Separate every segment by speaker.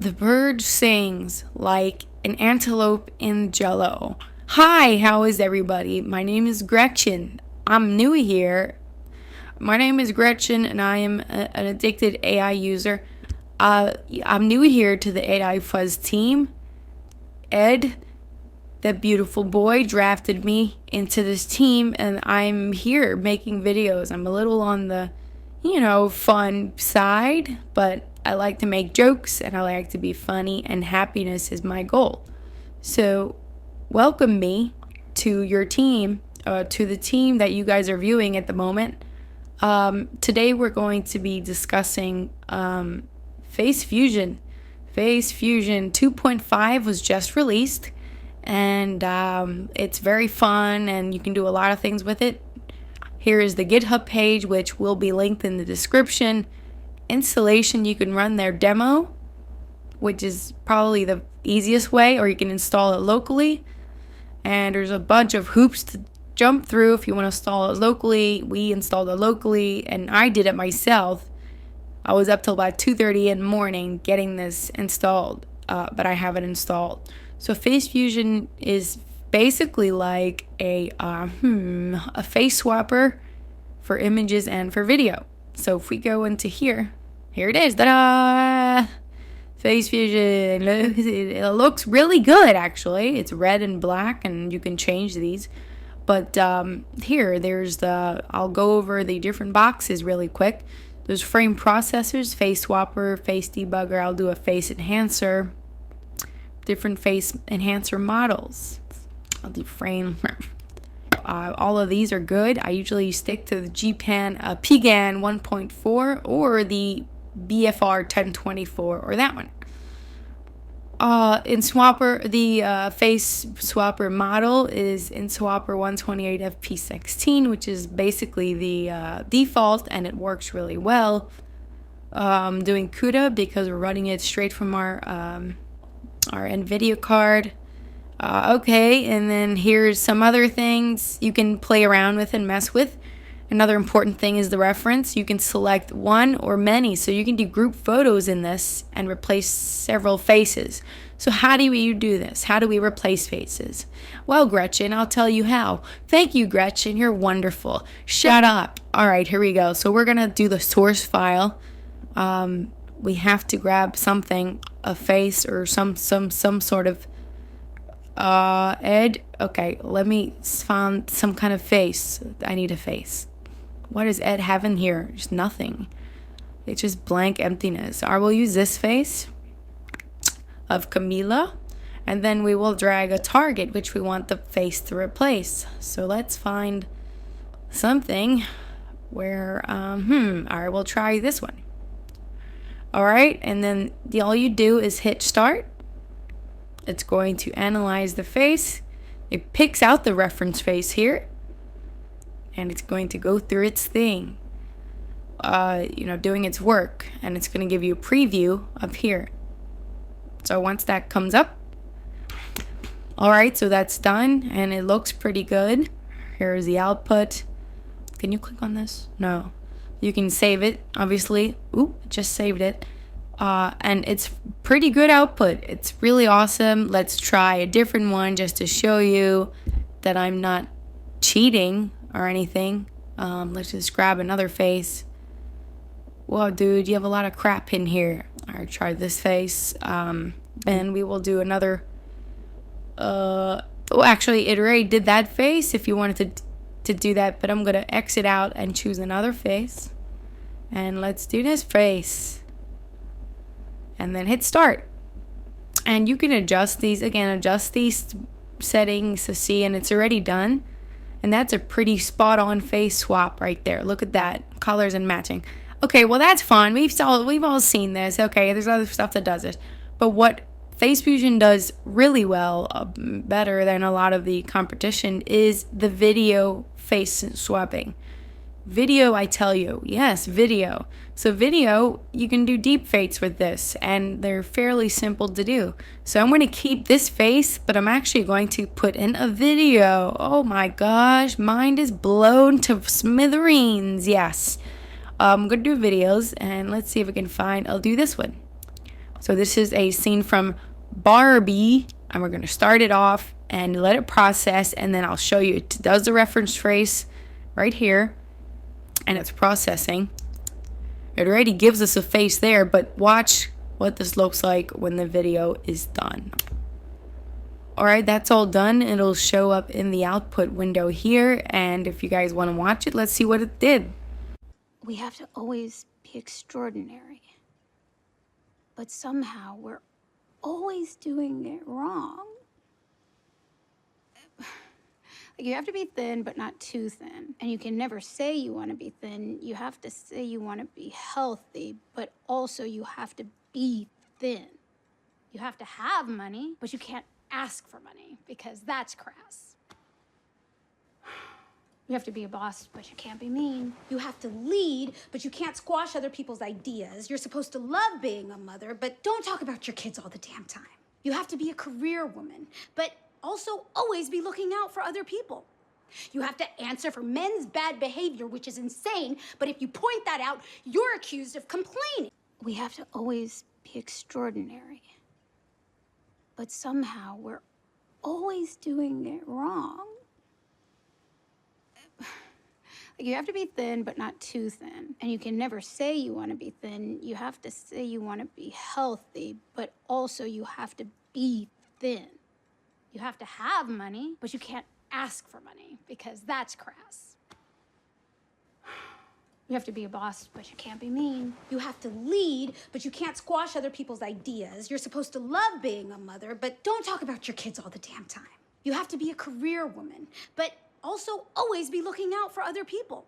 Speaker 1: The bird sings like an antelope in jello. Hi, how is everybody? My name is Gretchen. I'm new here. My name is Gretchen and I am an addicted AI user. I'm new here to the AI Fuzz team. Ed, that beautiful boy, drafted me into this team and I'm here making videos. I'm a little on the, fun side, but I like to make jokes and I like to be funny, and happiness is my goal. So, welcome me to your team, to the team that you guys are viewing at the moment. Today we're going to be discussing FaceFusion. FaceFusion 2.5 was just released, and it's very fun, and you can do a lot of things with it. Here is the GitHub page, which will be linked in the description. Installation, you can run their demo, which is probably the easiest way, or you can install it locally. And there's a bunch of hoops to jump through if you want to install it locally. We installed it locally, and I did it myself. I was up till about 2:30 in the morning getting this installed, but I have it installed. So FaceFusion is basically like a face swapper for images and for video. So if we go into here it is. Ta-da! FaceFusion. It looks really good, actually. It's red and black, and you can change these. But there's I'll go over the different boxes really quick. There's frame processors, face swapper, face debugger. I'll do a face enhancer, different face enhancer models. I'll do frame. All of these are good. I usually stick to the PGAN 1.4 or the BFR 1024 or that one. In Swapper, the face swapper model is in Swapper 128fp16, which is basically the default, and it works really well. Doing CUDA because we're running it straight from our NVIDIA card. Okay, and then here's some other things you can play around with and mess with. Another important thing is the reference. You can select one or many, so you can do group photos in this and replace several faces. So how do we do this? How do we replace faces? Well, Gretchen, I'll tell you how. Thank you, Gretchen. You're wonderful. Shut up. All right, here we go. So we're going to do the source file. We have to grab something, a face or some sort of Ed, okay, let me find some kind of face. I need a face. What does Ed have in here? Just nothing. It's just blank emptiness. I will use this face of Camila, and then we will drag a target which we want the face to replace. So let's find something where alright, we'll try this one. Alright, and then all you do is hit start. It's going to analyze the face. It picks out the reference face here, and it's going to go through its thing, doing its work, and it's going to give you a preview up here. So once that comes up, all right, so that's done, and it looks pretty good. Here's the output. Can you click on this? No. You can save it, obviously. Ooh, just saved it. And it's pretty good output. It's really awesome. Let's try a different one just to show you that I'm not cheating or anything. Let's just grab another face. Whoa, dude, you have a lot of crap in here. Alright, try this face. And we will do another. Actually, it already did that face if you wanted to do that, but I'm gonna exit out and choose another face. And let's do this face. And then hit start. And you can adjust these settings to see, and it's already done. And that's a pretty spot on face swap right there. Look at that. Colors and matching. Okay, well that's fun. We've all seen this. Okay, there's other stuff that does it. But what FaceFusion does really well, better than a lot of the competition, is the video face swapping. Video, I tell you. Yes, video. So video, you can do deep fakes with this, and they're fairly simple to do. So I'm going to keep this face, but I'm actually going to put in a video. Oh my gosh, mind is blown to smithereens. Yes. I'm going to do videos, and let's see if we can find, I'll do this one. So this is a scene from Barbie, and we're going to start it off and let it process, and then I'll show you. It does the reference trace right here, and it's processing. It already gives us a face there, but watch what this looks like when the video is done. Alright, that's all done. It'll show up in the output window here, and if you guys want to watch it, let's see what it did.
Speaker 2: We have to always be extraordinary, but somehow we're always doing it wrong. Like, you have to be thin, but not too thin. And you can never say you want to be thin. You have to say you want to be healthy, but also you have to be thin. You have to have money, but you can't ask for money, because that's crass. You have to be a boss, but you can't be mean. You have to lead, but you can't squash other people's ideas. You're supposed to love being a mother, but don't talk about your kids all the damn time. You have to be a career woman, but also always be looking out for other people. You have to answer for men's bad behavior, which is insane, but if you point that out, you're accused of complaining. We have to always be extraordinary, but somehow we're always doing it wrong. Like, you have to be thin, but not too thin. And you can never say you want to be thin. You have to say you want to be healthy, but also you have to be thin. You have to have money, but you can't ask for money, because that's crass. You have to be a boss, but you can't be mean. You have to lead, but you can't squash other people's ideas. You're supposed to love being a mother, but don't talk about your kids all the damn time. You have to be a career woman, but also always be looking out for other people.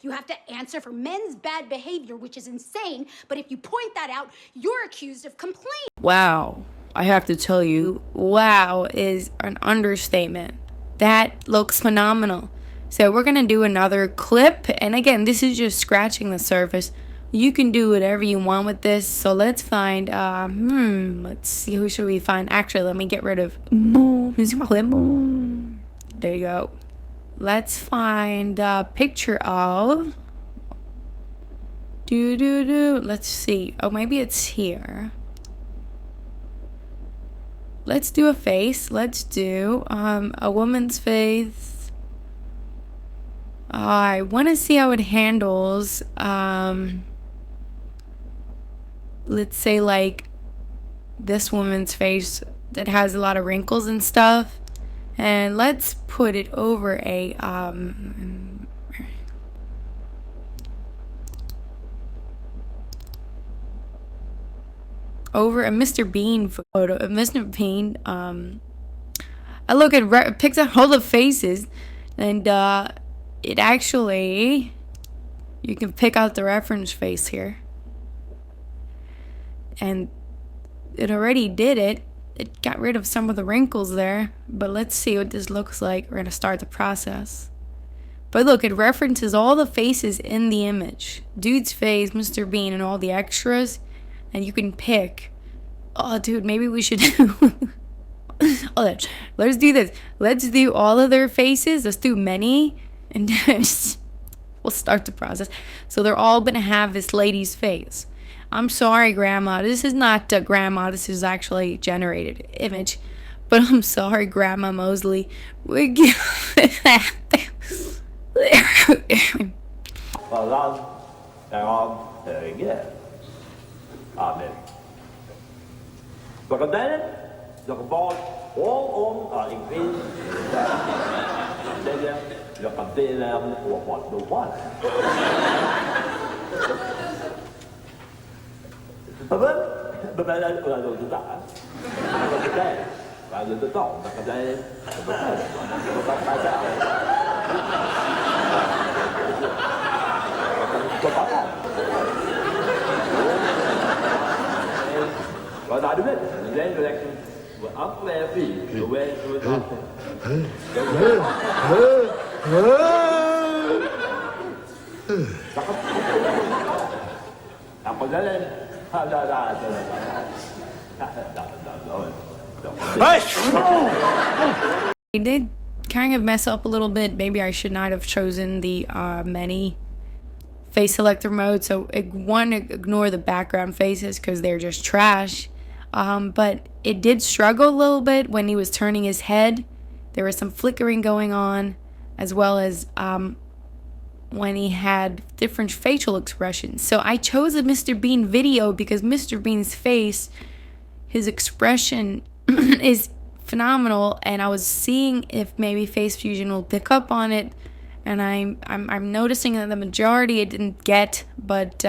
Speaker 2: You have to answer for men's bad behavior, which is insane, but if you point that out, you're accused of complaining.
Speaker 1: Wow. I have to tell you, wow is an understatement. That looks phenomenal. So we're going to do another clip. And again, this is just scratching the surface. You can do whatever you want with this. So let's find, let's see, who should we find? Actually, let me get rid of, there you go. Let's find a picture of, let's see. Oh, maybe it's here. Let's do a face. Let's do a woman's face. I want to see how it handles, let's say, like, this woman's face that has a lot of wrinkles and stuff. And let's put it over a, over a Mr. Bean photo of Mr. Bean. I look at picks up all the faces, and it actually, you can pick out the reference face here, and it already did it. It got rid of some of the wrinkles there, but let's see what this looks like. We're gonna start the process. But look, it references all the faces in the image, dude's face, Mr. Bean, and all the extras. And you can pick. Oh, dude, maybe we should do. Oh, let's do this. Let's do all of their faces. Let's do many, and we'll start the process. So they're all gonna have this lady's face. I'm sorry, Grandma. This is not Grandma. This is actually generated image. But I'm sorry, Grandma Mosley. We give. He did kind of mess up a little bit. Maybe I should not have chosen the many face selector mode, so ignore the background faces because they're just trash. But it did struggle a little bit when he was turning his head. There was some flickering going on, as well as when he had different facial expressions. So I chose a Mr. Bean video because Mr. Bean's face, his expression is phenomenal, and I was seeing if maybe FaceFusion will pick up on it. And I'm noticing that the majority it didn't get, but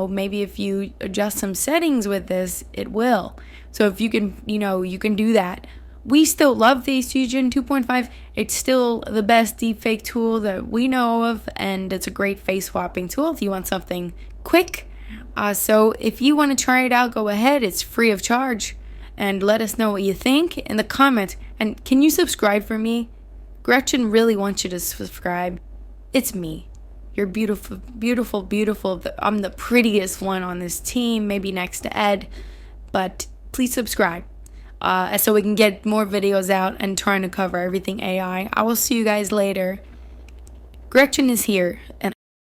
Speaker 1: maybe if you adjust some settings with this, it will. So if you can, you can do that. We still love FaceFusion 2.5. It's still the best deepfake tool that we know of, and it's a great face swapping tool if you want something quick. So if you want to try it out, go ahead. It's free of charge, and let us know what you think in the comments. And can you subscribe for me? Gretchen really wants you to subscribe. It's me. You're beautiful, beautiful, beautiful. I'm the prettiest one on this team, maybe next to Ed. But please subscribe so we can get more videos out and trying to cover everything AI. I will see you guys later. Gretchen is here, and